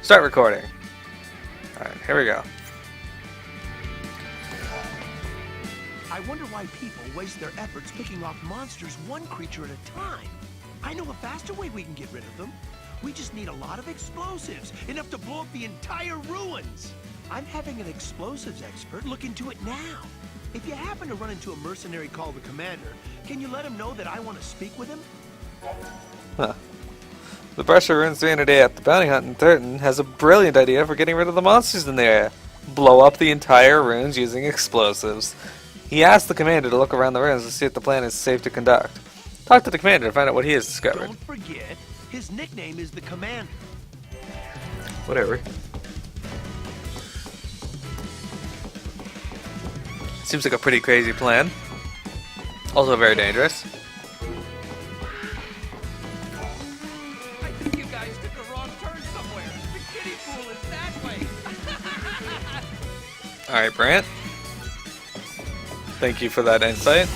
Start recording. Alright, here we go. I wonder why people waste their efforts picking off monsters one creature at a time. I know a faster way we can get rid of them. We just need a lot of explosives, enough to blow up the entire ruins. I'm having an explosives expert look into it now. If you happen to run into a mercenary called the Commander, can you let him know that I want to speak with him? Huh. The Brusher runs 300 at the bounty hunt in XIII has a brilliant idea for getting rid of the monsters in the area. Blow up the entire ruins using explosives. He asked the commander to look around the ruins to see if the plan is safe to conduct. Talk to the commander to find out what he has discovered. Don't forget, his nickname is the Commander. Whatever. Seems like a pretty crazy plan. Also very dangerous. I think you guys took a wrong turn somewhere. The kiddie pool is that way. Alright, Brant. Thank you for that insight.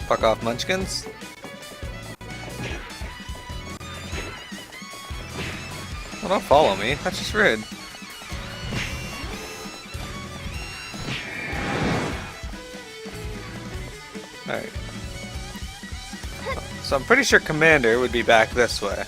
Fuck off, munchkins. Well, don't follow me. That's just rude. Alright. So I'm pretty sure Commander would be back this way.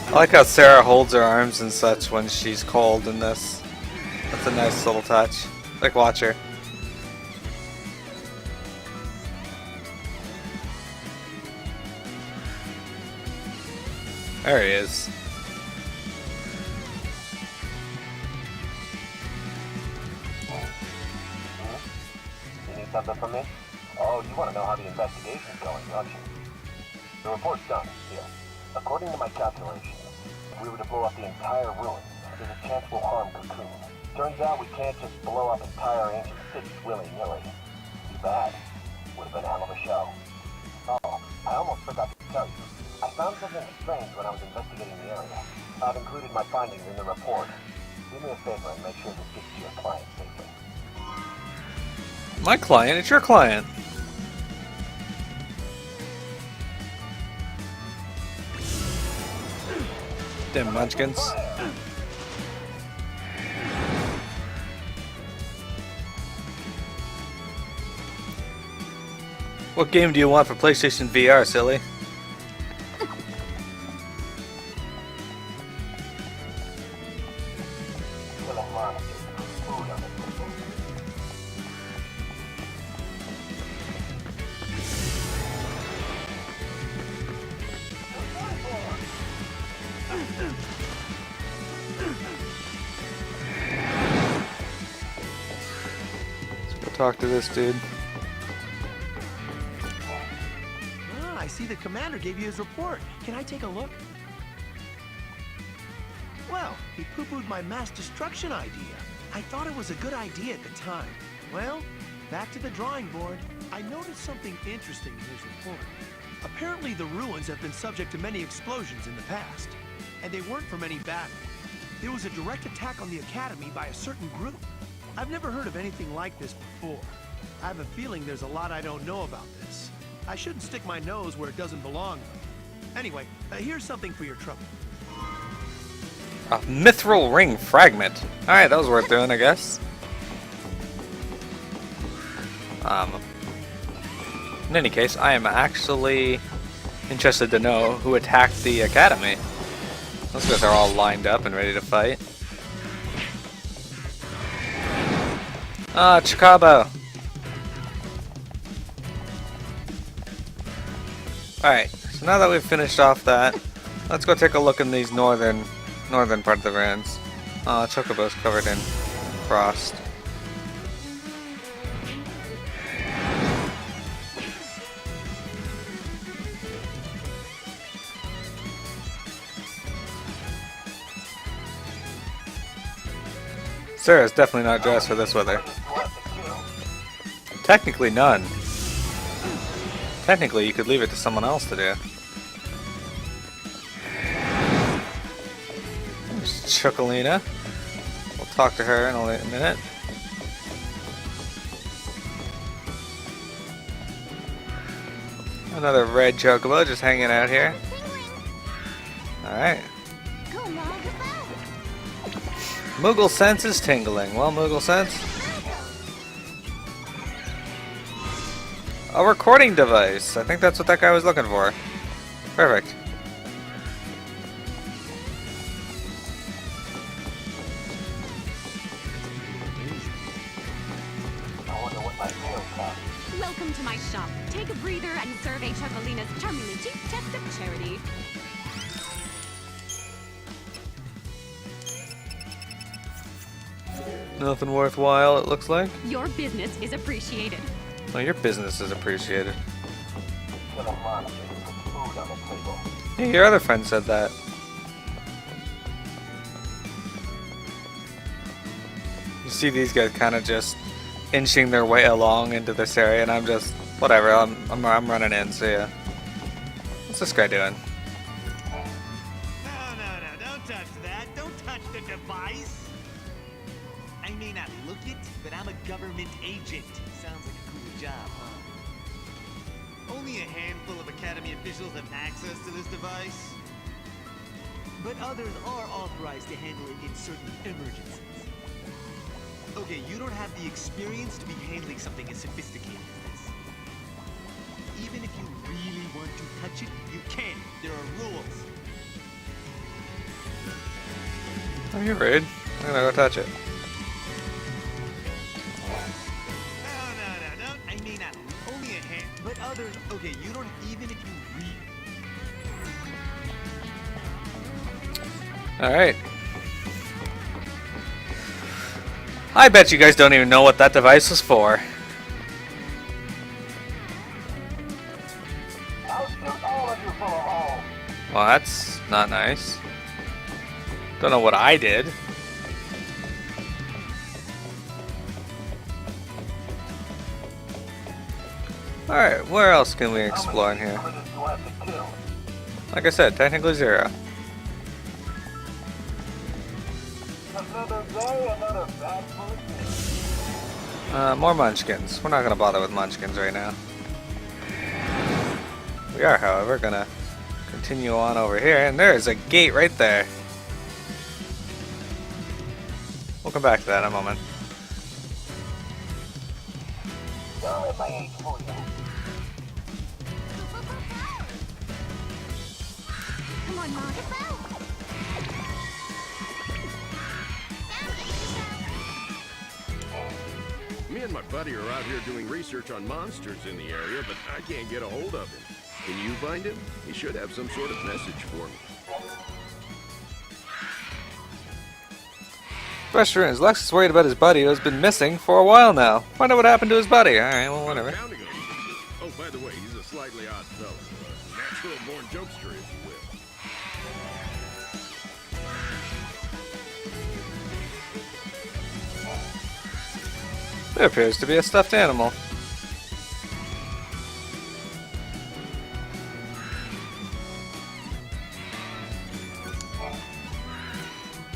I like how Sarah holds her arms and such when she's cold in this. That's a nice little touch. Like, watch her. There he is. You need something from me? Oh, you want to know how the investigation's going, don't you? The report's done. Here. According to my calculations, if we were to blow up the entire ruins, there's a chance we'll harm Cocoon. Turns out we can't just blow up entire ancient cities willy-nilly. Too bad. Would have been a hell of a show. Oh, I almost forgot to tell you. I found something strange when I was investigating the area. I've included my findings in the report. Do me a favor and make sure this gets to your client safely. My client? It's your client. Damn munchkins. What game do you want for PlayStation VR, silly? Talk to this dude. Ah, I see the Commander gave you his report. Can I take a look? Well, he poo-pooed my mass destruction idea. I thought it was a good idea at the time. Well, back to the drawing board. I noticed something interesting in his report. Apparently the ruins have been subject to many explosions in the past, and they weren't from any battle. There was a direct attack on the Academy by a certain group. I've never heard of anything like this before. I have a feeling there's a lot I don't know about this. I shouldn't stick my nose where it doesn't belong. Anyway, here's something for your trouble. A mithril ring fragment. Alright, that was worth doing, I guess. In any case, I am actually interested to know who attacked the Academy. Those guys are all lined up and ready to fight. Ah, Chocobo! Alright, so now that we've finished off that, let's go take a look in these northern part of the ruins. Chocobo's covered in frost. Sarah's definitely not dressed for this weather. Technically none. Technically you could leave it to someone else to do. There's Chocolina. We'll talk to her in a minute. Another red chocobo just hanging out here. Alright. Moogle sense is tingling. Well, Moogle sense. A recording device. I think that's what that guy was looking for. Perfect. I wonder what my mail cost. Welcome to my shop. Take a breather and survey Chocolina's charmingly cheap test of charity. Nothing worthwhile, it looks like. Your business is appreciated. Well, your business is appreciated. Kill a monster with food on the table. Yeah, your other friend said that. You see these guys kind of just inching their way along into this area, and I'm just whatever. I'm running in. So yeah, what's this guy doing? No, don't touch that. Don't touch the device. I may not look it, but I'm a government agent. Sounds like a cool job, huh? Only a handful of Academy officials have access to this device. But others are authorized to handle it in certain emergencies. Okay, you don't have the experience to be handling something as sophisticated as this. Even if you really want to touch it, you can. There are rules. Oh, you're rude. I'm gonna go touch it. No, don't. I may not. Only a hand. But others. Okay, you don't. Even if you All right. I bet you guys don't even know what that device was for. I'll shoot all of you full of holes. Well, that's not nice. Don't know what I did. Alright, where else can we explore in here? Critters you have to kill. Like I said, technically 0. Another day, another bag full of kids. More munchkins. We're not gonna bother with munchkins right now. We are, however, gonna continue on over here, and there is a gate right there. We'll come back to that in a moment. Don't let my age fool you. Come on, Mom. Me and my buddy are out here doing research on monsters in the area, but I can't get a hold of him. Can you find him? He should have some sort of message for me. Professor Runes, Lex is worried about his buddy who has been missing for a while now. Find out what happened to his buddy. Alright, well, whatever. Counting on you. Oh, by the way, he's a slightly odd fellow. A natural-born jokester, if you will. There appears to be a stuffed animal.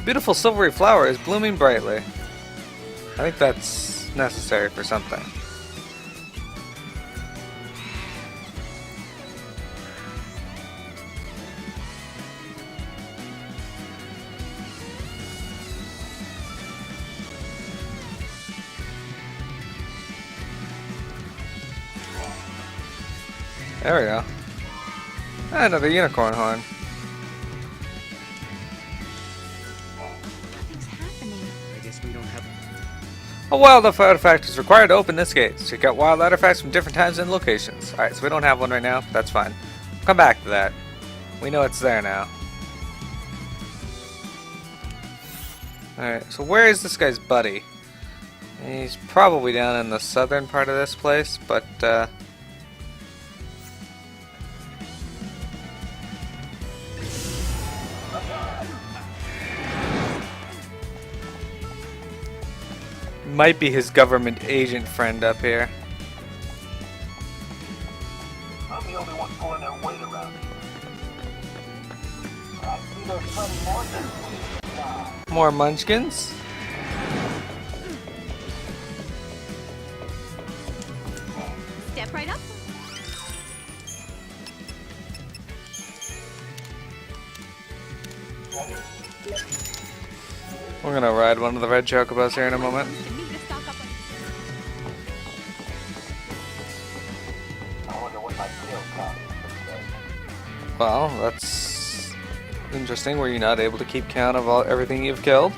Beautiful silvery flower is blooming brightly. I think that's necessary for something. There we go. Ah, another unicorn horn. Nothing's happening. I guess we don't have. A wild artifact is required to open this gate. Check out wild artifacts from different times and locations. Alright, so we don't have one right now. That's fine. We'll come back to that. We know it's there now. Alright, so where is this guy's buddy? He's probably down in the southern part of this place, but might be his government agent friend up here. I'm the only one pulling their weight around here. I see there's plenty more than you. More munchkins? Step right up. We're gonna ride one of the red chocobos here in a moment. You need to stock up on- I wonder what my kill cost today. Well, that's interesting. Were you not able to keep count of everything you've killed?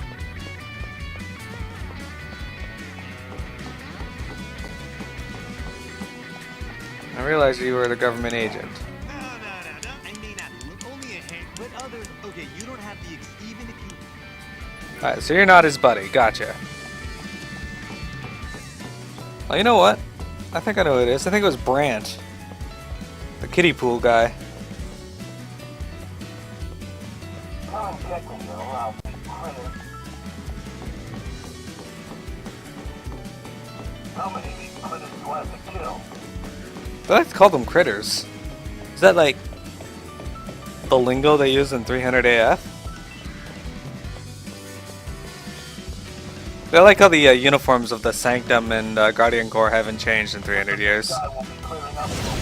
I realized you were the government agent. No. I may not look only a hair, but others. Okay, you don't have the even if you. Alright, so you're not his buddy. Gotcha. Well, you know what? I think I know who it is. I think it was Brant. The kiddie pool guy. Come and check me, you I'll be critter. How many of these critters do I have to kill? I like to call them critters. Is that like the lingo they use in 300 AF? I like how the uniforms of the Sanctum and Guardian Corps haven't changed in 300 years. I will be clearing up for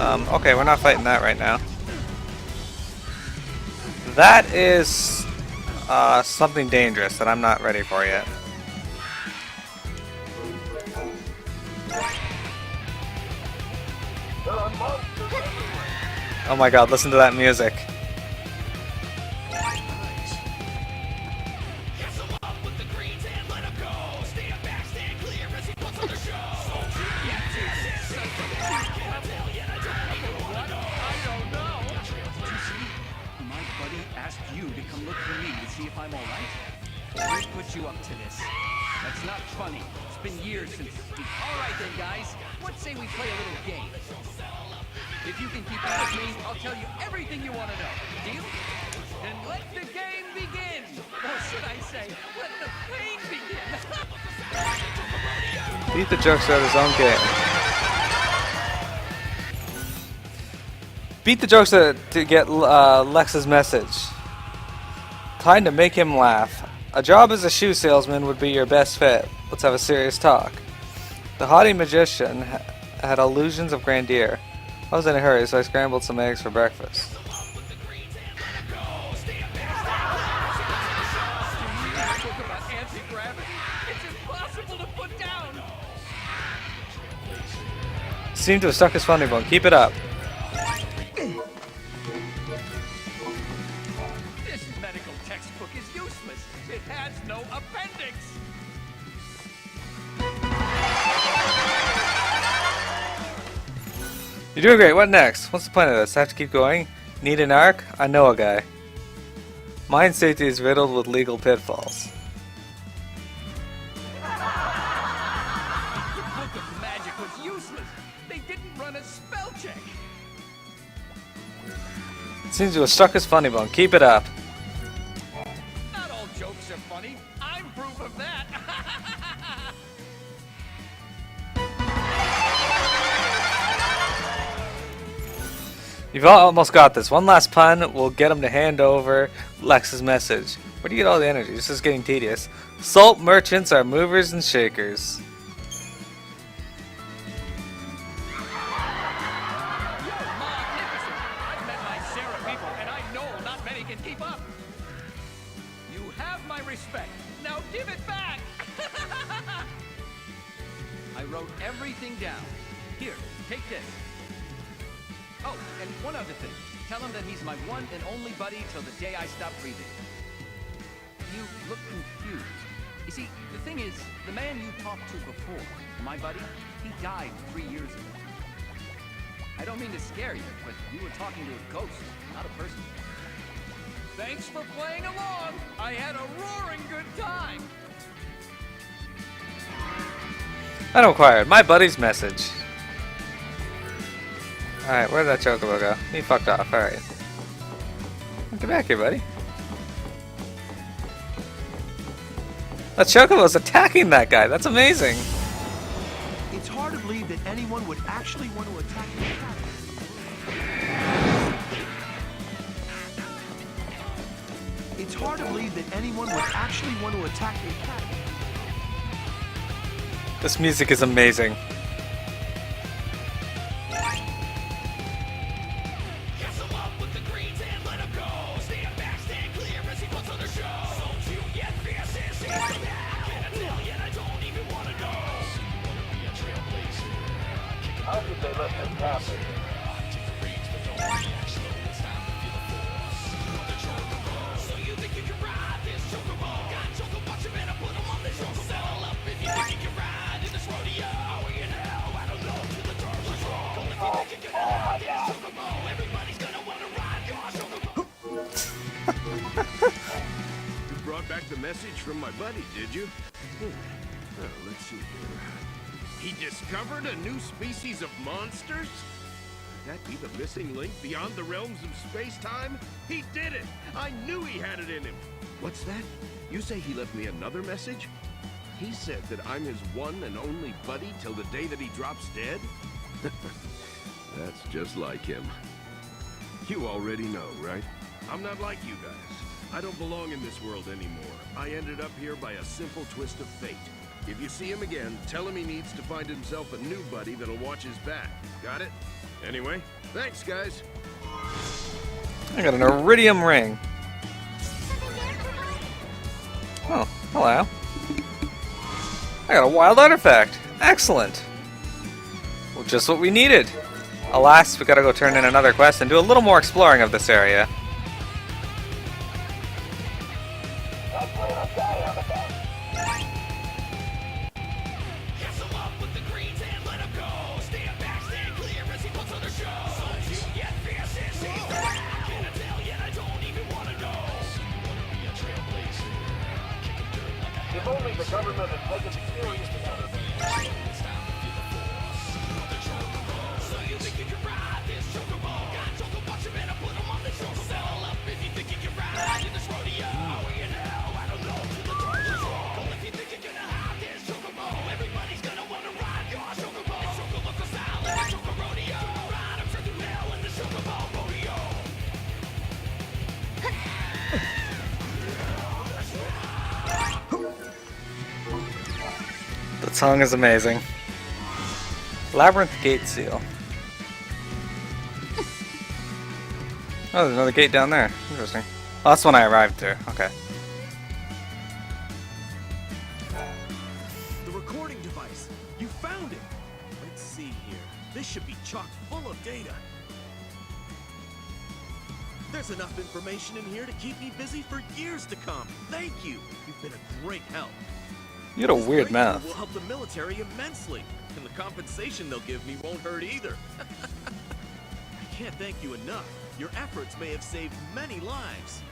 a while. Okay, we're not fighting that right now. That is something dangerous that I'm not ready for yet. There are monsters everywhere. Oh my god, listen to that music. My buddy asked you to come look for me to see if I'm alright? Who put you up to this? That's not funny. It's been years since... Alright then, guys. What say we play a little game? If you can keep up with me, I'll tell you everything you want to know. Deal? Then let the game begin! Or should I say, let the pain begin! Beat the jokester at his own game. Beat the jokester to get Lex's message. Time to make him laugh. A job as a shoe salesman would be your best fit. Let's have a serious talk. The haughty magician had illusions of grandeur. I was in a hurry, so I scrambled some eggs for breakfast. Talk about anti-gravity. It's impossible to put down! Seemed to have stuck his funny bone. Keep it up. This medical textbook is useless. It has no appendix. You're doing great. What next? What's the point of this? I have to keep going? Need an arc? I know a guy. Mine safety is riddled with legal pitfalls. The book of magic was useless. They didn't run a spell check. Seems to have struck his funny bone. Keep it up. Not all jokes are funny. I'm proof of that. You've almost got this. One last pun will get him to hand over Lex's message. Where do you get all the energy? This is getting tedious. Salt merchants are movers and shakers. You're magnificent. I've met my share of people, and I know not many can keep up. You have my respect. Now give it back. I wrote everything down. Here, take this. Oh, and one other thing. Tell him that he's my one and only buddy till the day I stop breathing. You look confused. You see, the thing is, the man you talked to before, my buddy, he died 3 years ago. I don't mean to scare you, but you were talking to a ghost, not a person. Thanks for playing along. I had a roaring good time. I don't require my buddy's message. Alright, where'd that Chocobo go? He fucked off, alright. Get back here, buddy. That Chocobo's attacking that guy, that's amazing! It's hard to believe that anyone would actually want to attack the academy. It's hard to believe that anyone would actually want to attack the academy. This music is amazing. they left us captive. You brought back the message from my buddy, did you? Let's see here. He discovered a new species of monsters? Could that be the missing link beyond the realms of space-time? He did it! I knew he had it in him! What's that? You say he left me another message? He said that I'm his one and only buddy till the day that he drops dead? That's just like him. You already know, right? I'm not like you guys. I don't belong in this world anymore. I ended up here by a simple twist of fate. If you see him again, tell him he needs to find himself a new buddy that'll watch his back. Got it? Anyway, thanks, guys. I got an iridium ring. Oh, hello. I got a wild artifact. Excellent. Well, just what we needed. Alas, we gotta go turn in another quest and do a little more exploring of this area. If only the government had taken serious notice. So you think you can ride this Chocobo? Got Chocobo, watch him and I put him on the Chocobo. Settle up if you think you can ride in this rodeo. You know, I don't know till the doors are roll. If you think you're gonna hide this Chocobo, everybody's gonna wanna ride your Chocobo. It's Chocobo style in the Choco rodeo. Ride him straight through hell in the Chocobo rodeo. The song is amazing. Labyrinth Gate Seal. Oh, there's another gate down there. Interesting. Oh, that's when I arrived there. Okay. The recording device. You found it. Let's see here. This should be chock full of data. There's enough information in here to keep me busy for years to come. Thank you. You've been a great help. You had a This weird breakthrough mouth. will help the military immensely, and the compensation they'll give me won't hurt either. I can't thank you enough. Your efforts may have saved many lives.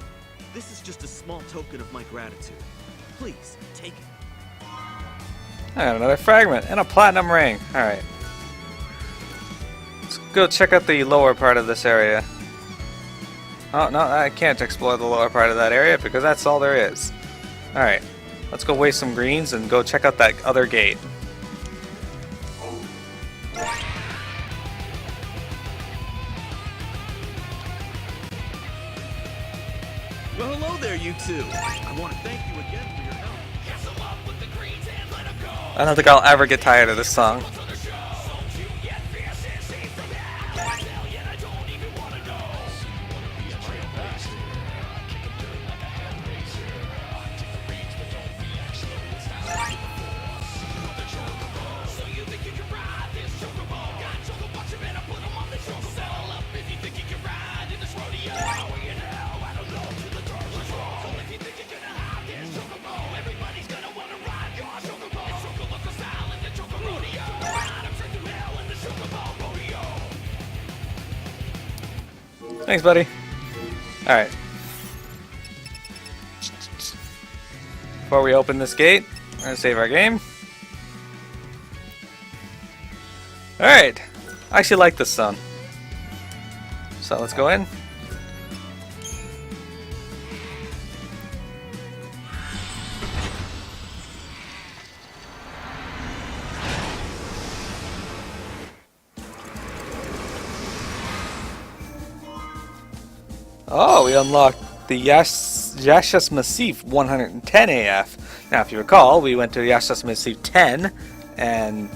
This is just a small token of my gratitude. Please, take it. I got another fragment and a platinum ring. Alright. Let's go check out the lower part of this area. Oh, no, I can't explore the lower part of that area because that's all there is. Alright. Let's go waste some greens and go check out that other gate. Well, hello there, you two. I want to thank you again for your help. Castle up with the greens and let 'em go. I don't think I'll ever get tired of this song. On the show. So you get fierce and safe from hell. I tell you, I don't even wanna know. Wanna be a trailblazer. Kick 'em dirt like a hand racer. Take the reins, but don't react slow. It's time to be the force of the Chocobo. So you think you can ride this Chocobo? Got Chocobo, watch him and I put him on the Chocobo. Settle up if you think you can ride in this rodeo. You know, I don't know till the doors are roll. If you think you're gonna hide this Chocobo, everybody's gonna wanna ride your Chocobo. It's Chocobo style in the Choco rodeo. Ride him straight through hell in the Chocobo rodeo. Thanks, buddy. Alright. Before we open this gate, we're gonna save our game. Alright. I actually like this song. So let's go in. Oh, we unlocked the Avaricious Massif 110 AF. Now, if you recall, we went to the Avaricious Massif 10 and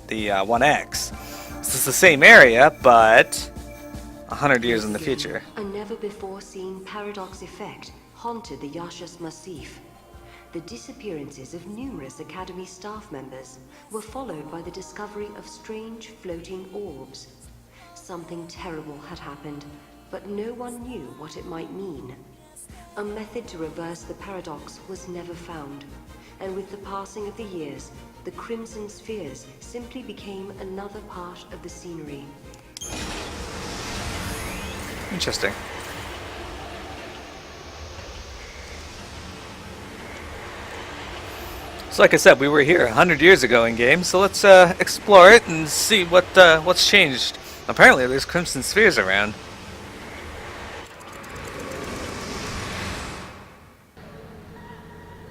the 1X. This is the same area, but 100 years in the future. A never-before-seen paradox effect haunted the Avaricious Massif. The disappearances of numerous Academy staff members were followed by the discovery of strange floating orbs. Something terrible had happened, but no one knew what it might mean. A method to reverse the paradox was never found, and with the passing of the years, the Crimson Spheres simply became another part of the scenery. Interesting. So like I said, we were here 100 years ago in game, so let's explore it and see what's changed. Apparently there's Crimson Spheres around.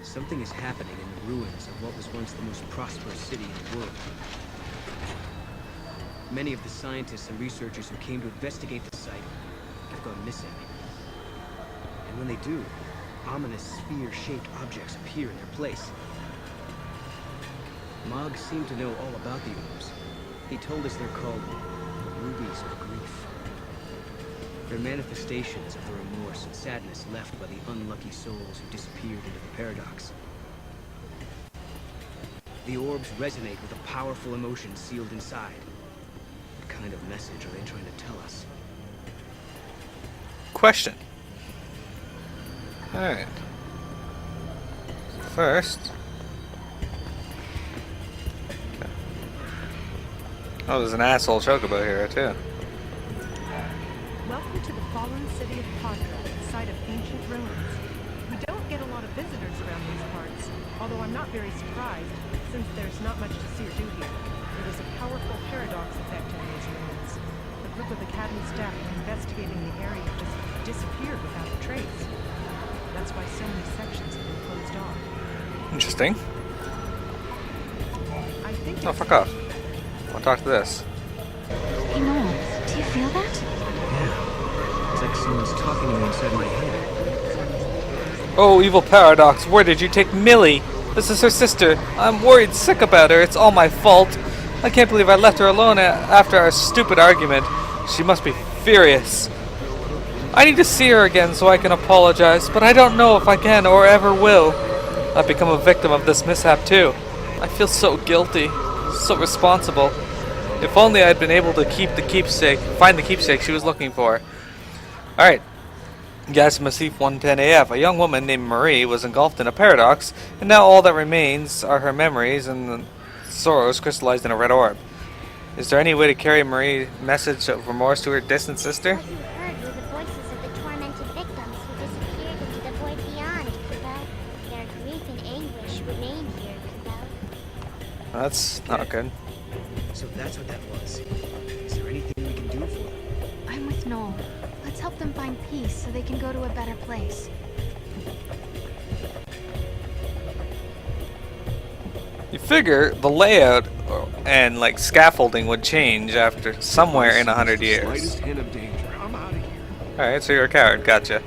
Something is happening in the ruins of what was once the most prosperous city in the world. Many of the scientists and researchers who came to investigate the site have gone missing. And when they do, ominous sphere-shaped objects appear in their place. Mog seemed to know all about the orbs. He told us they're called rubies of grief. They're manifestations of the remorse and sadness left by the unlucky souls who disappeared into the paradox. The orbs resonate with a powerful emotion sealed inside. What kind of message are they trying to tell us? Question. Alright. First... Oh, there's an asshole Chocobo here, too. Welcome to the fallen city of Padra, site of ancient ruins. We don't get a lot of visitors around these parts, although I'm not very surprised, since there's not much to see or do here. There is a powerful paradox effect in these ruins. A group of Academy staff investigating the area just disappeared without a trace. That's why so many sections have been closed off. Interesting. I think Oh, fuck off. I'll talk to this. Hey, Noel, do you feel that? Yeah. It's like someone's talking to me inside my head. Oh, evil paradox, where did you take Millie? This is her sister. I'm worried sick about her. It's all my fault. I can't believe I left her alone after our stupid argument. She must be furious. I need to see her again so I can apologize, but I don't know if I can or ever will. I've become a victim of this mishap too. I feel so guilty. So responsible. If only I'd been able to find the keepsake she was looking for. Alright. Gas Massif 110 AF. A young woman named Marie was engulfed in a paradox, and now all that remains are her memories and the sorrows crystallized in a red orb. Is there any way to carry Marie's message of remorse to her distant sister? What you heard were the voices of the tormented victims who disappeared into the void beyond, Kubo. Their grief and anguish remain here, Kubo. That's not good. So that's what that was. Is there anything we can do for them? I'm with Noel. Let's help them find peace so they can go to a better place. You figure the layout and like scaffolding would change after somewhere in 100 years. Slightest hint of danger. I'm out of here. Alright, so you're a coward. Gotcha.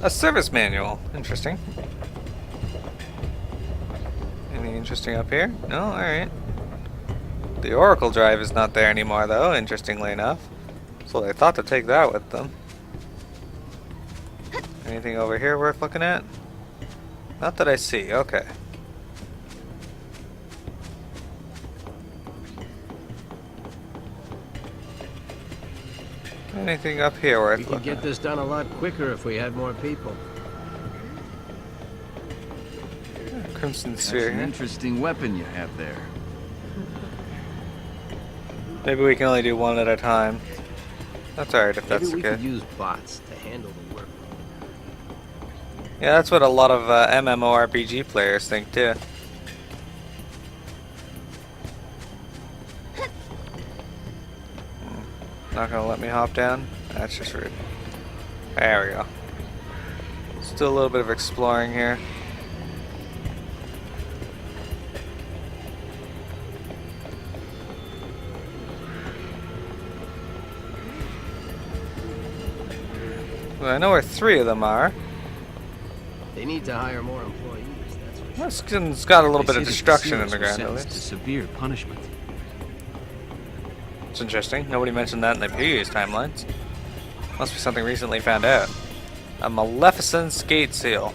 A service manual. Interesting. Anything interesting up here? No? Alright. The Oracle drive is not there anymore, though, interestingly enough. So they thought to take that with them. Anything over here worth looking at? Not that I see. Okay. Anything up here worth We looking could get at? this done a lot quicker if we had more people. Crimson That's Sphere an here. interesting weapon you have there. Maybe we can only do one at a time. That's alright if that's Maybe we okay. could use bots to handle the work. Yeah, that's what a lot of MMORPG players think too. Not gonna let me hop down? That's just rude. There we go. Still a little bit of exploring here. Well, I know where 3 of them are. They need to hire more employees. It's got a little They bit of say that destruction in seals the were ground, at sentenced to least. severe punishment. It's interesting. Nobody mentioned that in the previous timelines. Must be something recently found out. A Maleficent skate seal.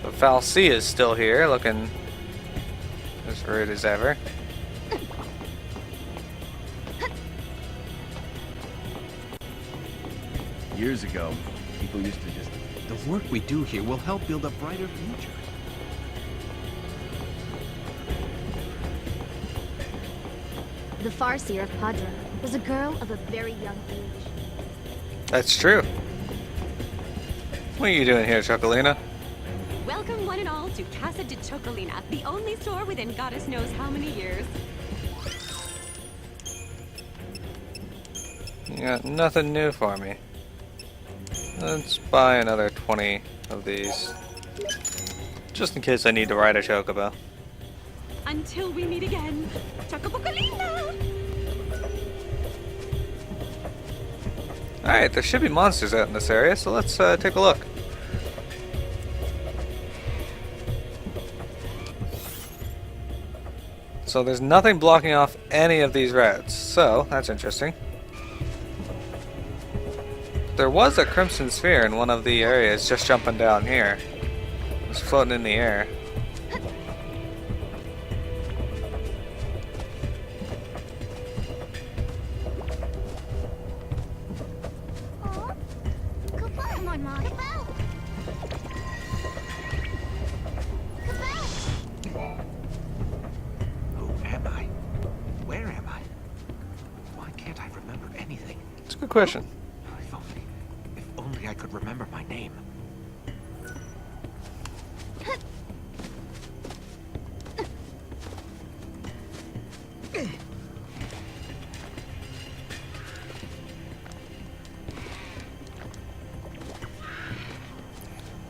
The Fal'Cie is still here, looking as rude as ever. Years ago, people used to just... The work we do here will help build a brighter future. The Farseer of Padra was a girl of a very young age. That's true. What are you doing here, Chocolina? Welcome one and all to Casa de Chocolina, the only store within goddess knows how many years. You got nothing new for me. Let's buy another 20 of these. Just in case I need to ride a Chocobo. Until we meet again, Chocobocolina! Alright, there should be monsters out in this area, so let's take a look. So there's nothing blocking off any of these routes, so that's interesting. There was a crimson sphere in one of the areas just jumping down here. It was floating in the air. Come on, Mom. Who am I? Where am I? Why can't I remember anything? It's a good question. If only I could remember my name.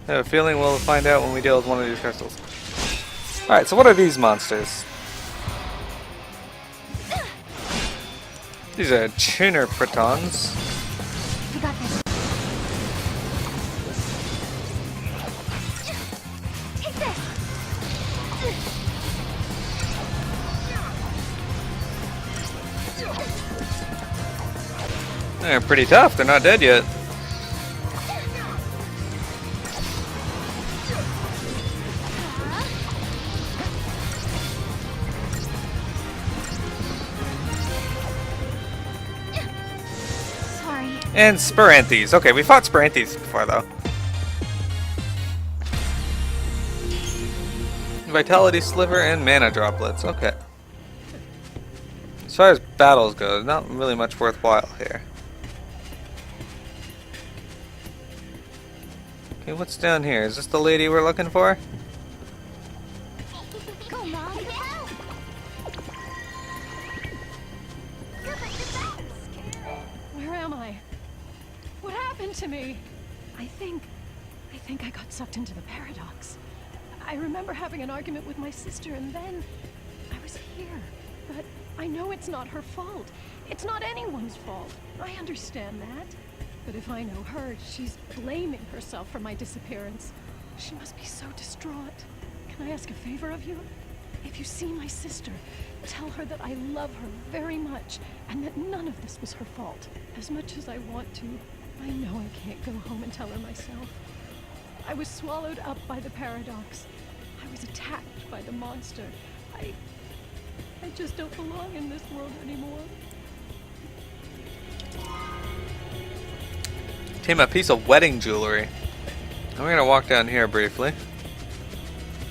I have a feeling we'll find out when we deal with one of these crystals. Alright, so what are these monsters? These are tuner protons. You got this. Take this. They're pretty tough, they're not dead yet. Sorry. And Spiranthes. Okay, we fought Spiranthes before, though. Vitality Sliver and Mana Droplets. Okay. As far as battles go, not really much worthwhile here. Okay, what's down here? Is this the lady we're looking for? Come on, Where am I? What happened to me? I think I got sucked into the paradox. I remember having an argument with my sister, and then I was here. But I know it's not her fault. It's not anyone's fault. I understand that. But if I know her, she's blaming herself for my disappearance. She must be so distraught. Can I ask a favor of you? If you see my sister, tell her that I love her very much, and that none of this was her fault. As much as I want to, I know I can't go home and tell her myself. I was swallowed up by the paradox. I was attacked by the monster. I just don't belong in this world anymore. Tame a piece of wedding jewelry. And we're gonna walk down here briefly.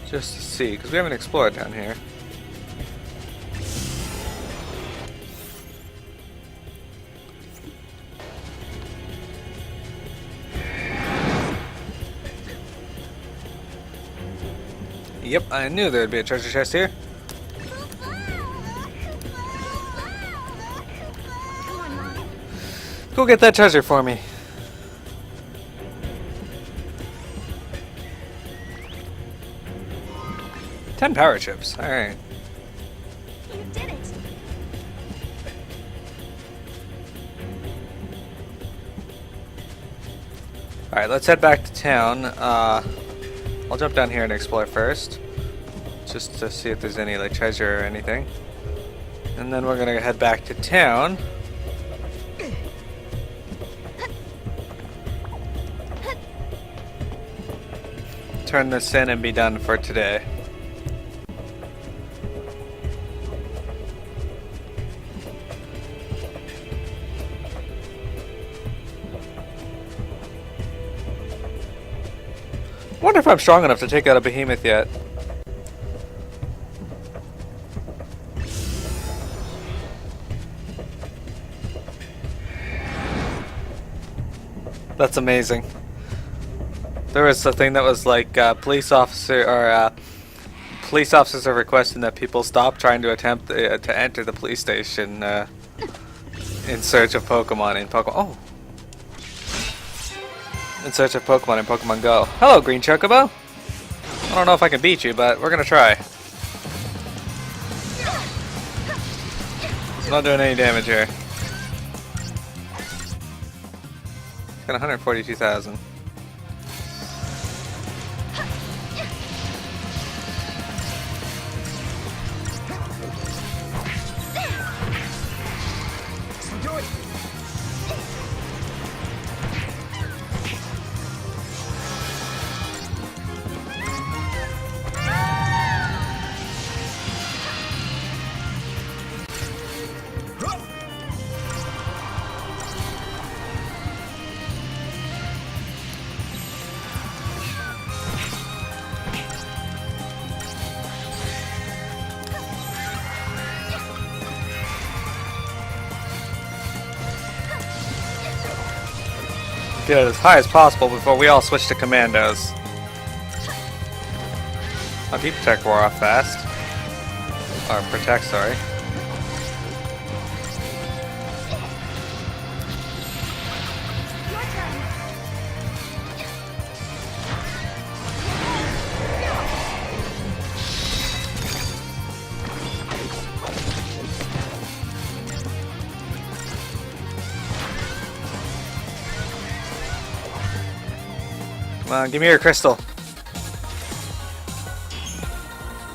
Just to see, because we haven't explored down here. Yep, I knew there'd be a treasure chest here. Go get that treasure for me. Ten power chips. Alright. You did it. Alright, let's head back to town. I'll jump down here and explore first. Just to see if there's any like treasure or anything. And then we're gonna head back to town. Turn this in and be done for today. Wonder if I'm strong enough to take out a behemoth yet. That's amazing. There was a thing that was like police officers are requesting that people stop trying to attempt to enter the police station in search of Pokemon in Pokemon. Oh. In search of Pokemon in Pokemon Go. Hello, Green Chocobo. I don't know if I can beat you, but we're gonna try. It's not doing any damage here. Got 142,000. Get it as high as possible before we all switch to commandos. I'll keep Protect wore off fast. Or Protect, sorry. Come on, give me your crystal.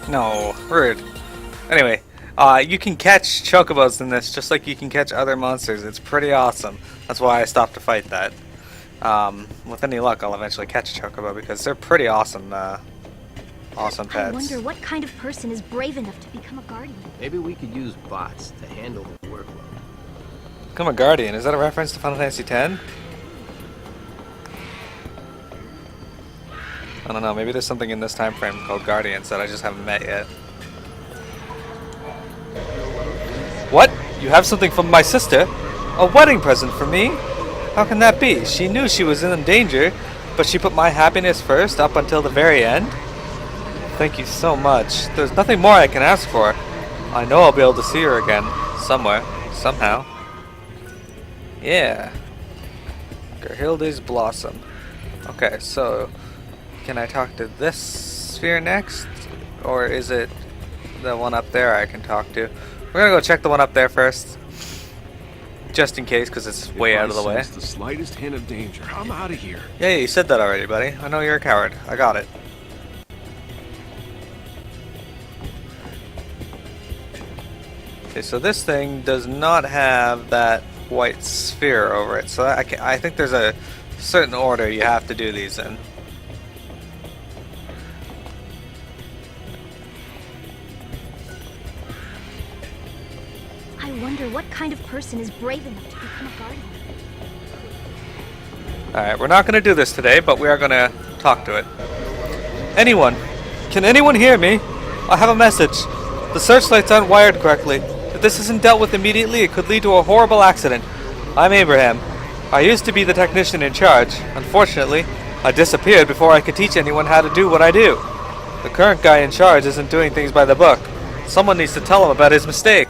No, rude. Anyway, you can catch Chocobos in this just like you can catch other monsters. It's pretty awesome. That's why I stopped to fight that. With any luck, I'll eventually catch a Chocobo because they're pretty awesome, awesome pets. I wonder what kind of person is brave enough to become a guardian. Maybe we could use bots to handle the workload. Become a guardian. Is that a reference to Final Fantasy X? I don't know, maybe there's something in this time frame called Guardians that I just haven't met yet. What? You have something from my sister? A wedding present for me? How can that be? She knew she was in danger, but she put my happiness first up until the very end? Thank you so much. There's nothing more I can ask for. I know I'll be able to see her again. Somewhere. Somehow. Yeah. Gerhilde's Blossom. Okay, so... can I talk to this sphere next? Or is it the one up there I can talk to? We're gonna go check the one up there first. Just in case, because it's way out of the way. If I sense the slightest hint of danger, I'm out of here. Yeah, you said that already, buddy. I know you're a coward. I got it. Okay, so this thing does not have that white sphere over it. So I think there's a certain order you have to do these in. I wonder what kind of person is brave enough to become a guardian. Alright, we're not going to do this today, but we are going to talk to it. Anyone? Can anyone hear me? I have a message. The searchlights aren't wired correctly. If this isn't dealt with immediately, it could lead to a horrible accident. I'm Abraham. I used to be the technician in charge. Unfortunately, I disappeared before I could teach anyone how to do what I do. The current guy in charge isn't doing things by the book. Someone needs to tell him about his mistake.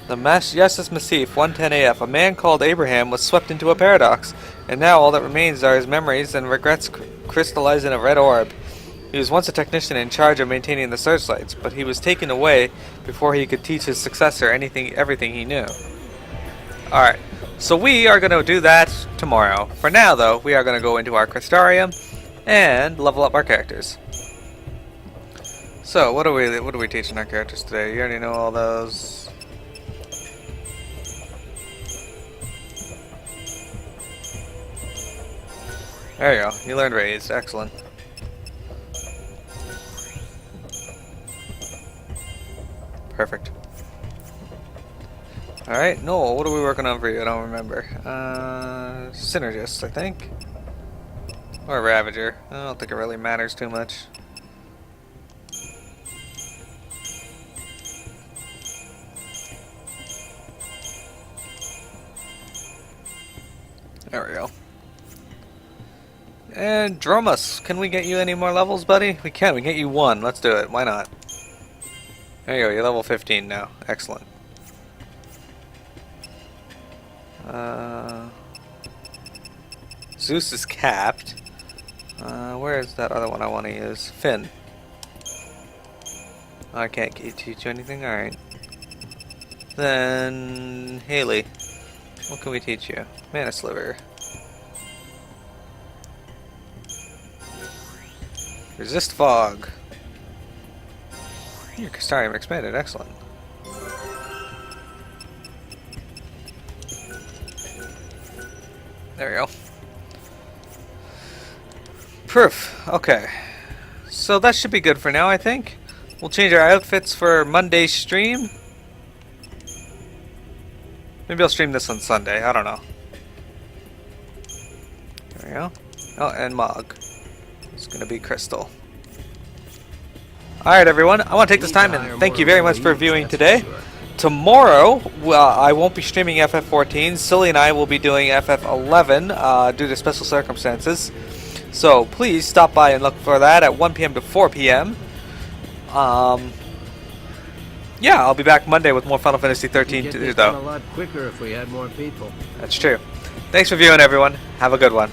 The Yes's Massif, 110 AF, a man called Abraham was swept into a paradox, and now all that remains are his memories and regrets crystallized in a red orb. He was once a technician in charge of maintaining the searchlights, but he was taken away before he could teach his successor everything he knew. Alright, So we are going to do that tomorrow. For now, though, we are going to go into our Crystarium and level up our characters. So, what are we teaching our characters today? You already know all those. There you go. You learned raised. Excellent. Perfect. Alright, Noel, what are we working on for you? I don't remember. Synergist, I think. Or Ravager. I don't think it really matters too much. There we go. And Dromus, can we get you any more levels, buddy? We can. We can get you 1. Let's do it. Why not? There you go. You're level 15 now. Excellent. Zeus is capped. Where is that other one I want to use? Finn. I can't teach you anything? Alright. Then... Haley. What can we teach you? Mana Sliver. Resist Fog. Your Crystarium expanded. Excellent. There we go. Proof. Okay. So that should be good for now, I think. We'll change our outfits for Monday's stream. Maybe I'll stream this on Sunday. I don't know. There we go. Oh, and Mog. It's going to be Crystal. Alright, everyone. I want to take this time and thank you very much for viewing today. Tomorrow, I won't be streaming FF14. Silly and I will be doing FF11 due to special circumstances. So please stop by and look for that at 1 p.m. to 4 p.m. Yeah, I'll be back Monday with more Final Fantasy 13 to do, though. A lot quicker if we had more people. That's true. Thanks for viewing, everyone. Have a good one.